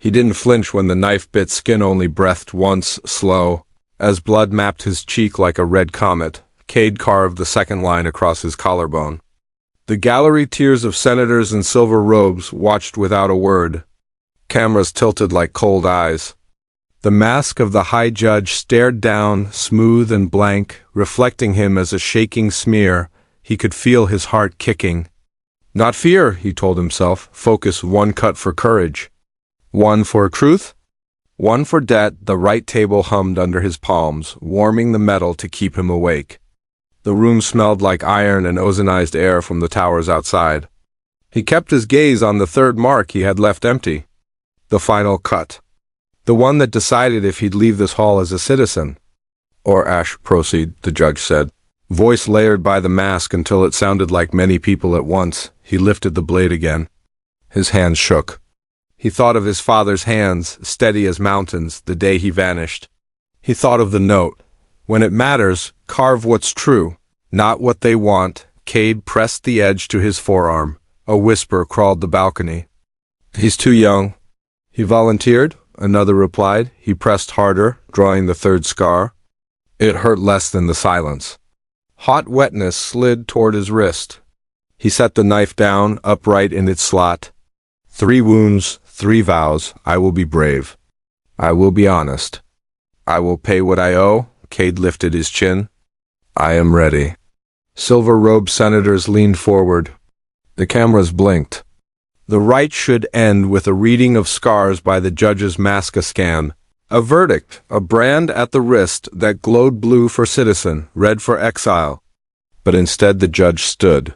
He didn't flinch when the knife bit skin, only breathed once, slow. As blood mapped his cheek like a red comet, Cade carved the second line across his collarbone. The gallery tiers of senators in silver robes watched without a word. Cameras tilted like cold eyes. The mask of the high judge stared down, smooth and blank, reflecting him as a shaking smear. He could feel his heart kicking. Not fear, he told himself. Focus, one cut for courage. One for truth? One for debt. The right table hummed under his palms, warming the metal to keep him awake. The room smelled like iron and ozonized air from the towers outside. He kept his gaze on the third mark he had left empty. The final cut. The one that decided if he'd leave this hall as a citizen. Or Ash, proceed, the judge said. Voice layered by the mask until it sounded like many people at once. He lifted the blade again. His hands shook. He thought of his father's hands, steady as mountains, the day he vanished. He thought of the note. When it matters, carve what's true, not what they want. Cade pressed the edge to his forearm. A whisper crawled the balcony. He's too young. He volunteered, another replied. He pressed harder, drawing the third scar. It hurt less than the silence. Hot wetness slid toward his wrist. He set the knife down, upright in its slot. 3 wounds, 3 vows. I will be brave. I will be honest. I will pay what I owe. Cade lifted his chin. I am ready. Silver-robed senators leaned forward. The cameras blinked. The rite should end with a reading of scars by the judge's mask-a-scan. A verdict, a brand at the wrist that glowed blue for citizen, red for exile. But instead the judge stood.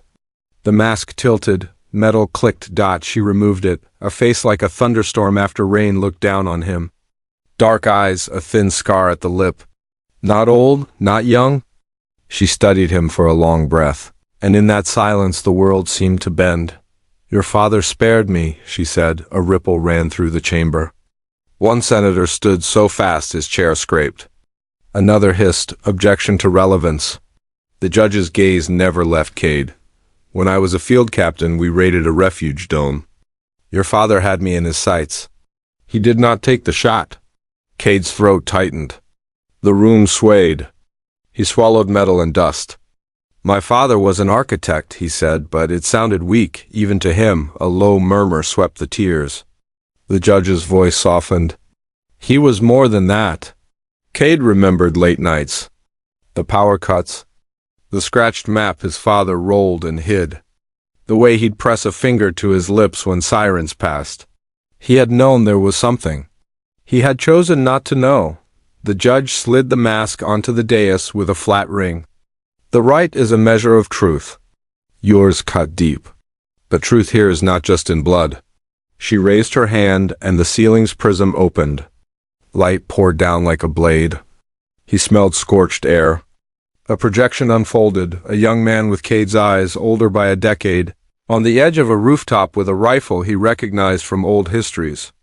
The mask tilted, metal clicked. She removed it. A face like a thunderstorm after rain looked down on him. Dark eyes, a thin scar at the lip. Not old, not young. She studied him for a long breath, and in that silence the world seemed to bend. Your father spared me, she said. A ripple ran through the chamber. One senator stood so fast his chair scraped. Another hissed, objection to relevance. The judge's gaze never left Cade. When I was a field captain, we raided a refuge dome. Your father had me in his sights. He did not take the shot. Cade's throat tightened. The room swayed. He swallowed metal and dust. My father was an architect, he said, but it sounded weak, even to him. A low murmur swept the tears. The judge's voice softened. He was more than that. Cade remembered late nights. The power cuts. The scratched map his father rolled and hid. The way he'd press a finger to his lips when sirens passed. He had known there was something. He had chosen not to know. The judge slid the mask onto the dais with a flat ring. The rite is a measure of truth. Yours cut deep. But truth here is not just in blood. She raised her hand and the ceiling's prism opened. Light poured down like a blade. He smelled scorched air. A projection unfolded, a young man with Cade's eyes, older by a decade, on the edge of a rooftop with a rifle he recognized from old histories.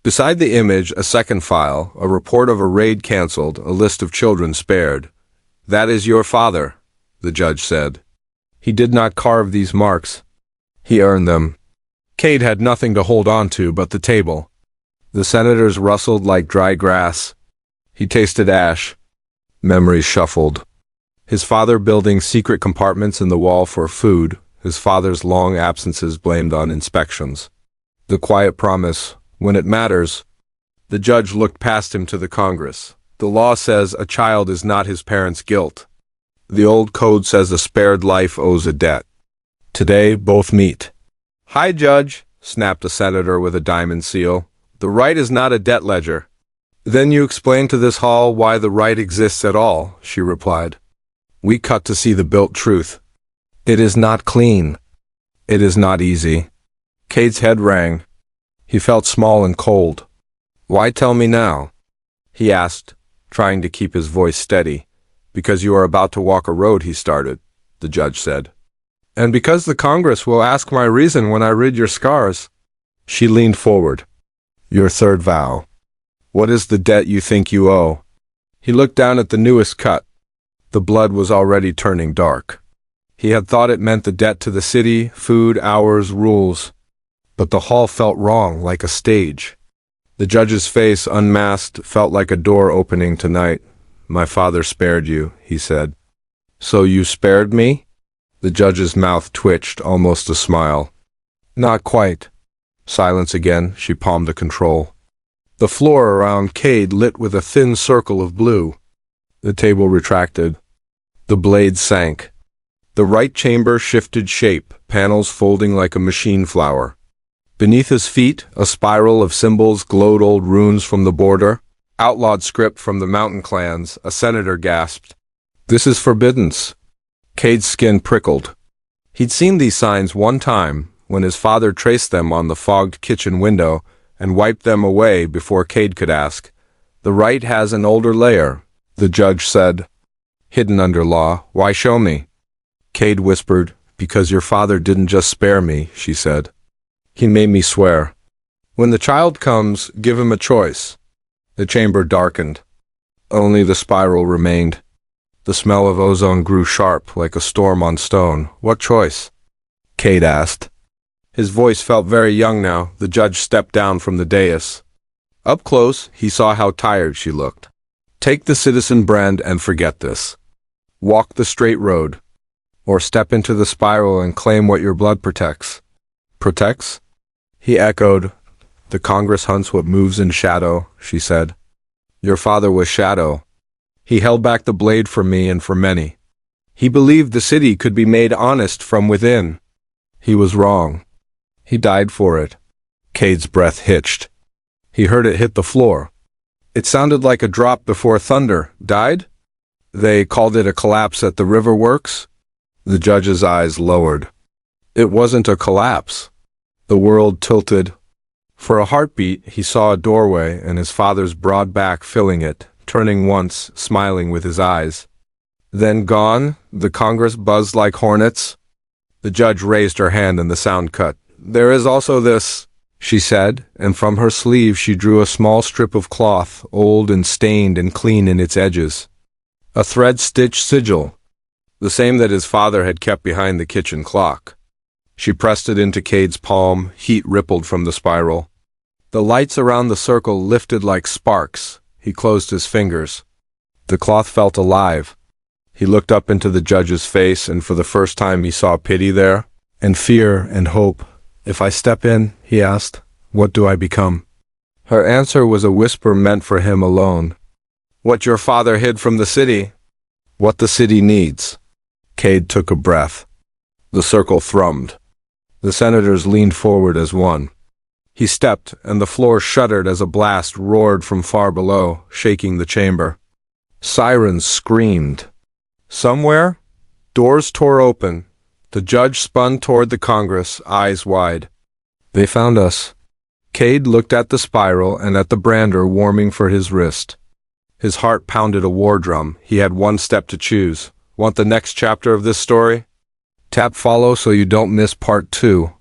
Beside the image, a second file, a report of a raid canceled, a list of children spared. That is your father, the judge said. He did not carve these marks. He earned them. Cade had nothing to hold on to but the table. The senators rustled like dry grass. He tasted ash. Memories shuffled. His father building secret compartments in the wall for food, his father's long absences blamed on inspections. The quiet promise, when it matters. The judge looked past him to the Congress. The law says a child is not his parents' guilt. The old code says a spared life owes a debt. Today, both meet. Hi, Judge, snapped a senator with a diamond seal. The rite is not a debt ledger. Then you explain to this hall why the rite exists at all, she replied. We cut to see the built truth. It is not clean. It is not easy. Cade's head rang. He felt small and cold. Why tell me now? He asked, trying to keep his voice steady. Because you are about to walk a road, he started, the judge said. And because the Congress will ask my reason when I rid your scars. She leaned forward. Your third vow. What is the debt you think you owe? He looked down at the newest cut. The blood was already turning dark. He had thought it meant the debt to the city, food, hours, rules. But the hall felt wrong, like a stage. The judge's face, unmasked, felt like a door opening tonight. "My father spared you," he said. "So you spared me?" The judge's mouth twitched, almost a smile. "Not quite." Silence again. She palmed the control. The floor around Cade lit with a thin circle of blue. The table retracted. The blade sank. The right chamber shifted shape, panels folding like a machine flower. Beneath his feet, a spiral of symbols glowed, old runes from the border, outlawed script from the mountain clans. A senator gasped, "This is forbiddance." Cade's skin prickled. He'd seen these signs one time, when his father traced them on the fogged kitchen window and wiped them away before Cade could ask. "The rite has an older layer," the judge said. "Hidden under law. Why show me?" Cade whispered, "Because your father didn't just spare me," she said. "He made me swear. When the child comes, give him a choice." The chamber darkened. Only the spiral remained. The smell of ozone grew sharp, like a storm on stone. "What choice?" Cade asked. His voice felt very young now. The judge stepped down from the dais. Up close, he saw how tired she looked. "Take the citizen brand and forget this. Walk the straight road. Or step into the spiral and claim what your blood protects." "Protects?" He echoed. "The Congress hunts what moves in shadow," she said. "Your father was shadow. He held back the blade for me and for many. He believed the city could be made honest from within. He was wrong. He died for it." Cade's breath hitched. He heard it hit the floor. It sounded like a drop before thunder. "Died?" "They called it a collapse at the river works." The judge's eyes lowered. It wasn't a collapse. The world tilted. For a heartbeat, he saw a doorway and his father's broad back filling it, turning once, smiling with his eyes. Then gone, the Congress buzzed like hornets. The judge raised her hand and the sound cut. "There is also this," she said, and from her sleeve she drew a small strip of cloth, old and stained and clean in its edges. A thread-stitched sigil, the same that his father had kept behind the kitchen clock. She pressed it into Cade's palm. Heat rippled from the spiral. The lights around the circle lifted like sparks. He closed his fingers. The cloth felt alive. He looked up into the judge's face, and for the first time he saw pity there, and fear and hope. "If I step in," he asked, "what do I become?" Her answer was a whisper meant for him alone. "What your father hid from the city. What the city needs." Cade took a breath. The circle thrummed. The senators leaned forward as one. He stepped, and the floor shuddered as a blast roared from far below, shaking the chamber. Sirens screamed. Somewhere, doors tore open. The judge spun toward the Congress, eyes wide. "They found us." Cade looked at the spiral and at the brander warming for his wrist. His heart pounded a war drum. He had one step to choose. Want the next chapter of this story? Tap follow so you don't miss part 2.